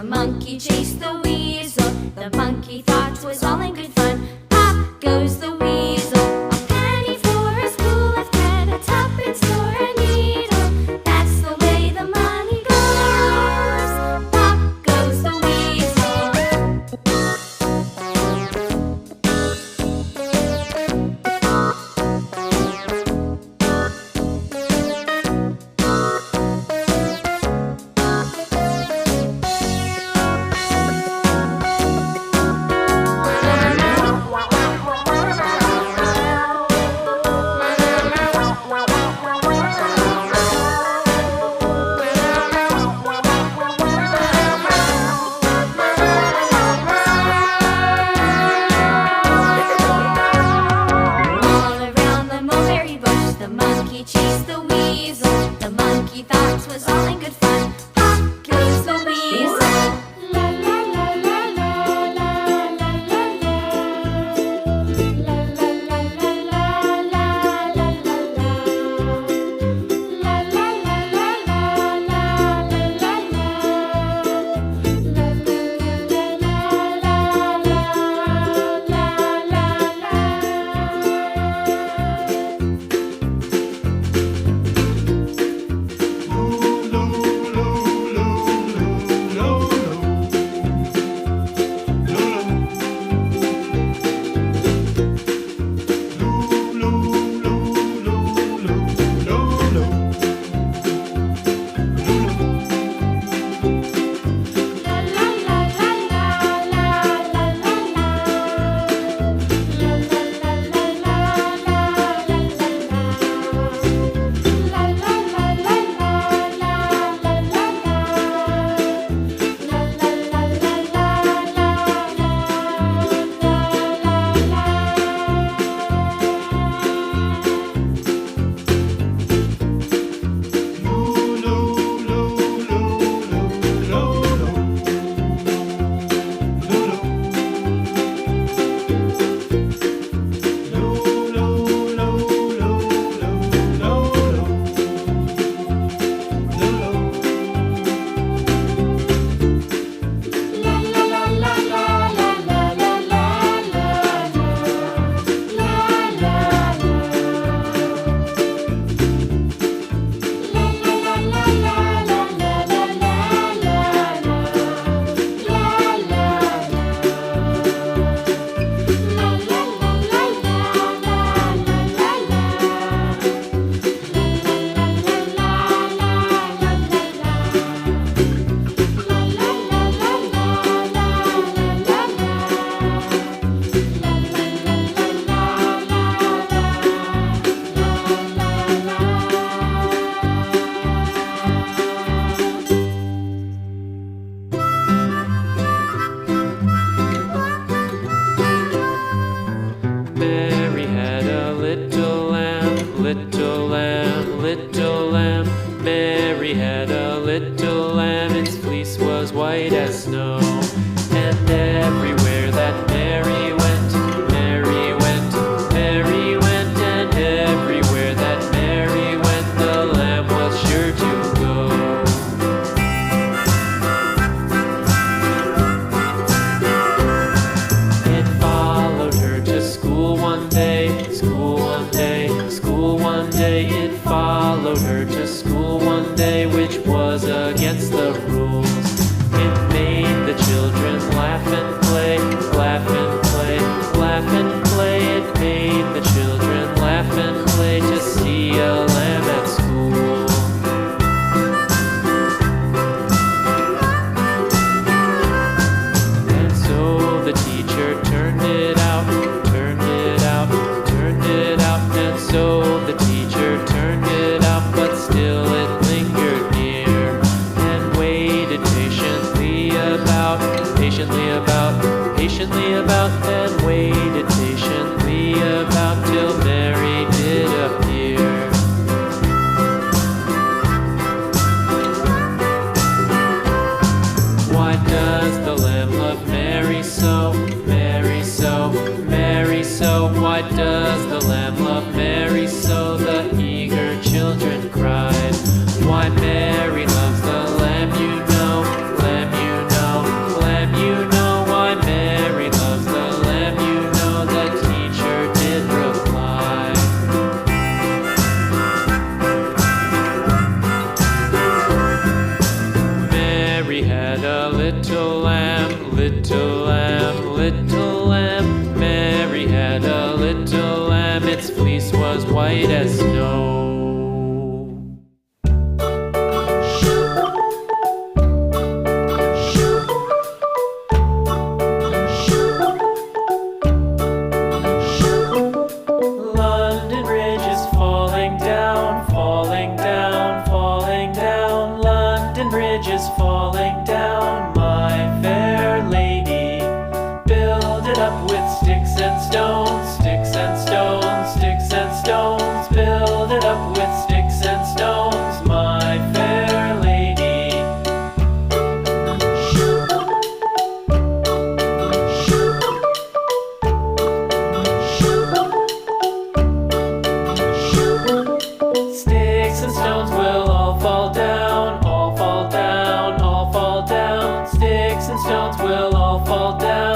monkey chased the weasel. The monkey thought 'twas all in good fun. Pop goes the weasel. A penny for a spool of thread, a tuppence for a needle. That's the way the money goes. Pop goes the weasel. All around the mulberry bush, the monkey chased the weasel. The monkey thought 'twas all in good fun. Pop goes the weasel. La la la la la la la la la. La la la la la la la la la. La la la la la la la la la. La la la la la Mary had a little lamb, little lamb, little lamb. Mary had a little lamb, its fleece was white as snow. And everywhere that Mary went, Mary went, Mary went. And everywhere that Mary went, the lamb was sure to go. It followed her to school one day, school one day, school one day. It followed her to school one day, which was against the rules. It made the children laugh and play, laugh and play, laugh and play. It made the children laugh and play to see a lamb at school. And so the teacher turned it out, turned it out, turned it out. And so the teacher turned it out, but still it lingered near and waited patiently about, patiently about, patiently about, and waited patiently about till Mary did appear. Why does the lamb love Mary so, Mary so, Mary so? Why does the lamb love Mary so? The eager children cried. Why Mary loves the lamb, you know, lamb, you know, little lamb, little lamb, little lamb. Mary had a little lamb, its fleece was white as snow. London Bridge is falling down, falling down, falling down. London Bridge is falling down, my fair lady. Build it up with sticks and stones, sticks and stones, sticks and stones. Build it up with sticks and stones, my fair lady. Sticks and stones will all fall down, all fall down, all fall down. Sticks and stones will all fall down.